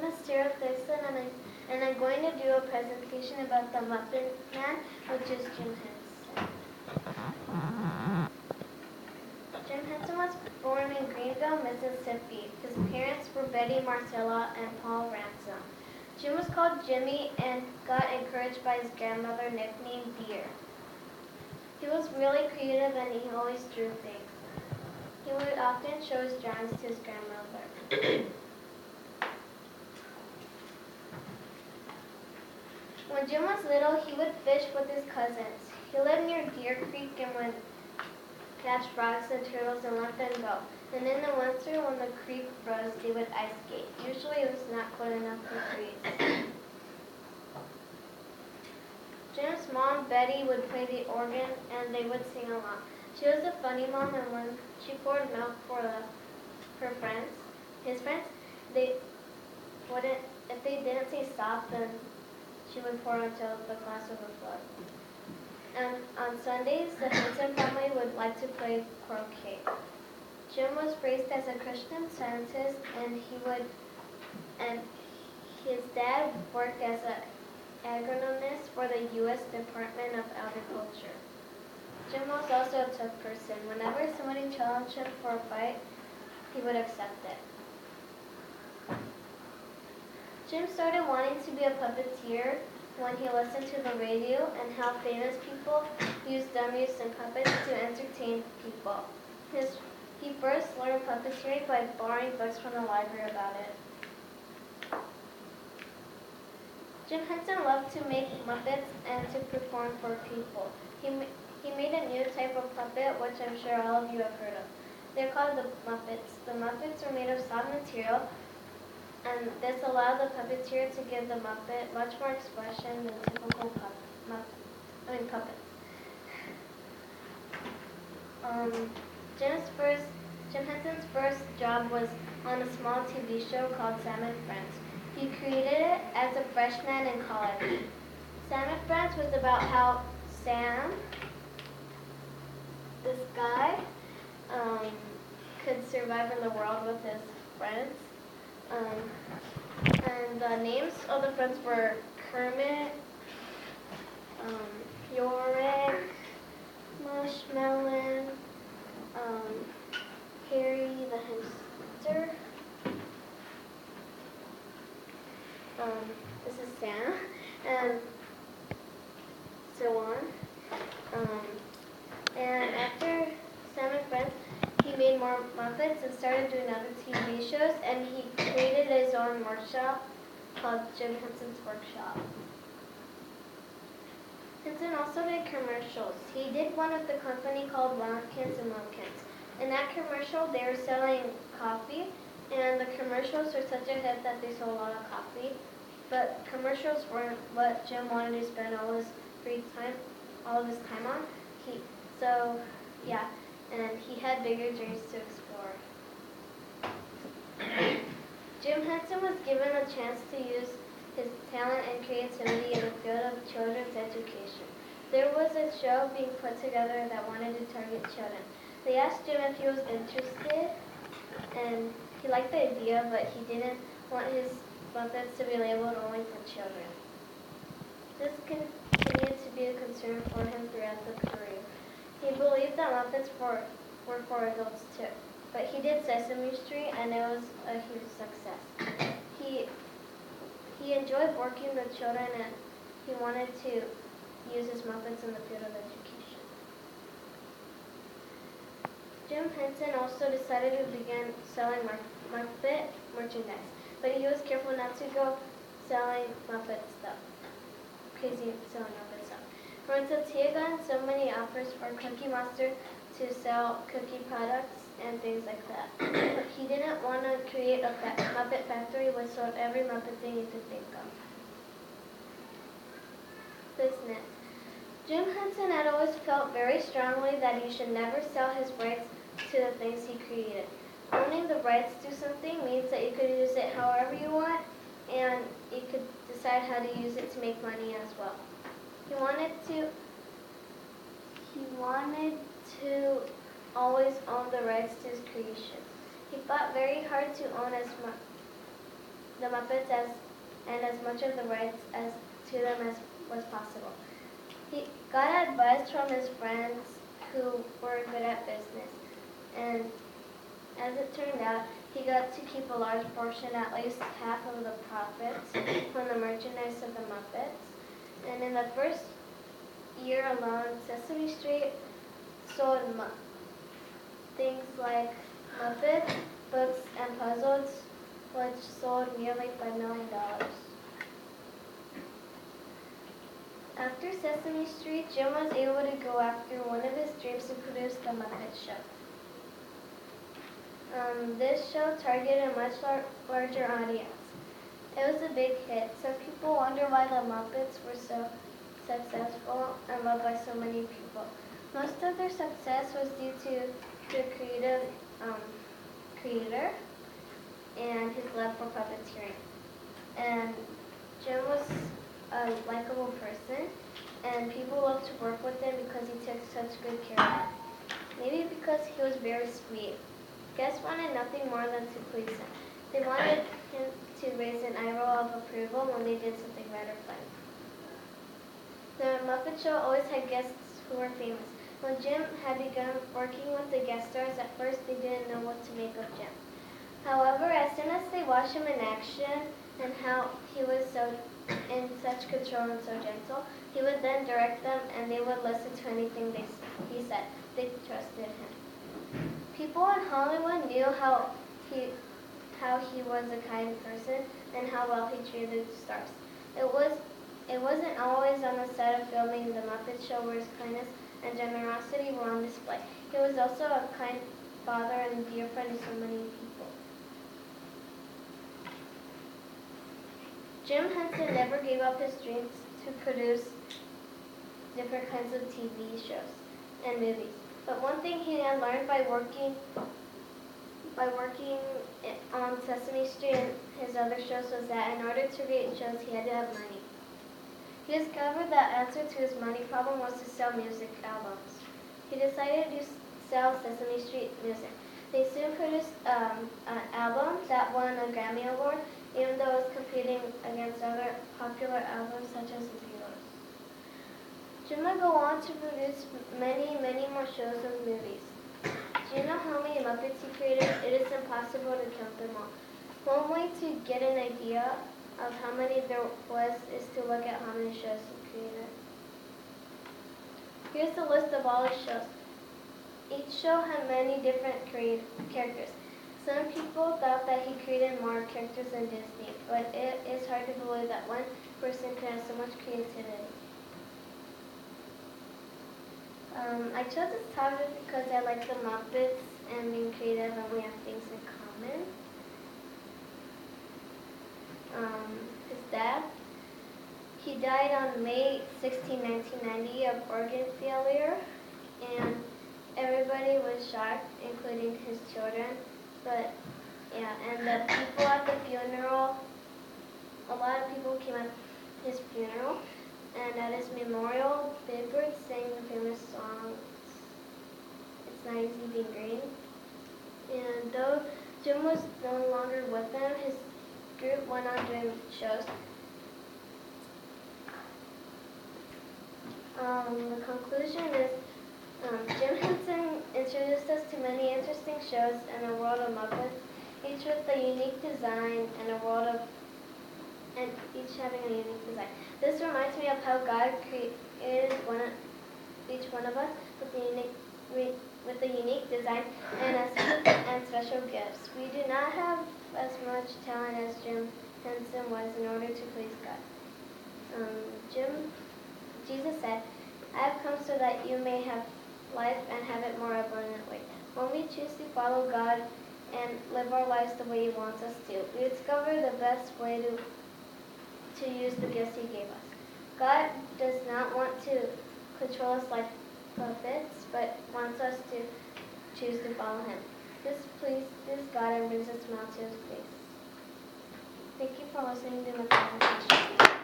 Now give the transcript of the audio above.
name is Sara and I'm going to do a presentation about the Muppet Man, which is Jim Henson. Jim Henson was born in Greenville, Mississippi. His parents were Betty Marcella and Paul Ransom. Jim was called Jimmy and got encouraged by his grandmother, nicknamed Dear. He was really creative and he always drew things. He would often show his drawings to his grandmother. When Jim was little, he would fish with his cousins. He lived near Deer Creek and would catch frogs and turtles and let them go. And in the winter, when the creek froze, they would ice skate. Usually it was not cold enough to freeze. Jim's mom, Betty, would play the organ and they would sing along. She was a funny mom, and when she poured milk for his friends, if they didn't say stop, then she would pour until the glass overflowed. And on Sundays, the Henson family would like to play croquet. Jim was raised as a Christian Scientist, and his dad worked as an agronomist for the U.S. Department of Agriculture. Jim was also a tough person. Whenever somebody challenged him for a fight, he would accept it. Jim started wanting to be a puppeteer when he listened to the radio and how famous people use dummies and puppets to entertain people. He first learned puppeteering by borrowing books from the library about it. Jim Henson loved to make Muppets and to perform for people. He made a new type of puppet, which I'm sure all of you have heard of. They're called the Muppets. The Muppets are made of soft material, and this allowed the puppeteer to give the Muppet much more expression than typical puppets. Jim Henson's first job was on a small TV show called Sam and Friends. He created it as a freshman in college. Sam and Friends was about how Sam, this guy, could survive in the world with his friends. And the names of the friends were Kermit, Yorick, Mushmelon, Harry the hamster. This is Santa, and so on. And after Sam and Friends, he made more Muppets and started doing other TV shows, and he created his own workshop called Jim Henson's Workshop. Henson also did commercials. He did one with the company called Lumpkins and Lumpkins. In that commercial, they were selling coffee, and the commercials were such a hit that they sold a lot of coffee. But commercials weren't what Jim wanted to spend all of his time on. And he had bigger dreams to explore. Jim Henson was given a chance to use his talent and creativity in the field of children's education. There was a show being put together that wanted to target children. They asked Jim if he was interested, and he liked the idea, but he didn't want his Muppets to be labeled only for children. This continued to be a concern for him throughout the career. He believed that Muppets were for adults too, but he did Sesame Street, and it was a huge success. He enjoyed working with children, and he wanted to use his Muppets in the field of education. Jim Henson also decided to begin selling Muppet merchandise, but he was careful not to go selling Muppet stuff, crazy selling Muppet stuff. For instance, he had gotten so many offers for Cookie Monster to sell cookie products and things like that. But he didn't want to create a Muppet factory which sold every Muppet thing you could think of. Business. Jim Henson had always felt very strongly that he should never sell his rights to the things he created. Owning the rights to something means that you could use it however you want, and you could decide how to use it to make money as well. He wanted to always own the rights to his creation. He fought very hard to own as the Muppets and as much of the rights as to them as was possible. He got advice from his friends who were good at business, and as it turned out, he got to keep a large portion, at least half of the profits from the merchandise of the Muppets. And in the first year alone, Sesame Street sold things like Muppets, books, and puzzles, which sold nearly $5 million. After Sesame Street, Jim was able to go after one of his dreams to produce the Muppet Show. This show targeted a much larger audience. It was a big hit. Some people wonder why the Muppets were so successful and loved by so many people. Most of their success was due to the creator and his love for puppeteering. And Jim was a likable person, and people loved to work with him because he took such good care of them. Maybe because he was very sweet. Guests wanted nothing more than to please him. They wanted him to raise an eyebrow of approval when they did something right or funny. The Muppet Show always had guests who were famous. When Jim had begun working with the guest stars, at first they didn't know what to make of Jim. However, as soon as they watched him in action and how he was so in such control and so gentle, he would then direct them and they would listen to anything he said. They trusted him. People in Hollywood knew how he was a kind person and how well he treated stars. It wasn't always on the set of filming The Muppet Show where his kindness and generosity were on display. He was also a kind father and dear friend to so many people. Jim Henson never gave up his dreams to produce different kinds of TV shows and movies. But one thing he had learned by working on Sesame Street and his other shows was that in order to create shows, he had to have money. He discovered that answer to his money problem was to sell music albums. He decided to sell Sesame Street music. They soon produced an album that won a Grammy Award, even though it was competing against other popular albums such as The Beatles. Jim would go on to produce many, many more shows and movies. Do you know how many Muppets he created? It is impossible to count them all. One way to get an idea of how many there was is to look at how many shows he created. Here's the list of all his shows. Each show had many different characters. Some people thought that he created more characters than Disney, but it is hard to believe that one person could have so much creativity. I chose this topic because I like the Muppets and being creative, and we have things in common. His dad, he died on May 16, 1990 of organ failure, and everybody was shocked, including his children. But yeah, and the people at the funeral, a lot of people came at his funeral. And at his memorial, Big Bird sang the famous song, It's Not Easy Being Green. And though Jim was no longer with them, his group went on doing shows. The conclusion is Jim Henson introduced us to many interesting shows in the world of Muppets, each with a unique design and each having a unique design. This reminds me of how God created each one of us with a unique design and special gifts. We do not have as much talent as Jim Henson was in order to please God. Jesus said, I have come so that you may have life and have it more abundantly. When we choose to follow God and live our lives the way He wants us to, we discover the best way to use the gifts He gave us. God does not want to control us like puppets, but wants us to choose to follow Him. This pleases God and brings a smile to His face. Thank you for listening to my presentation.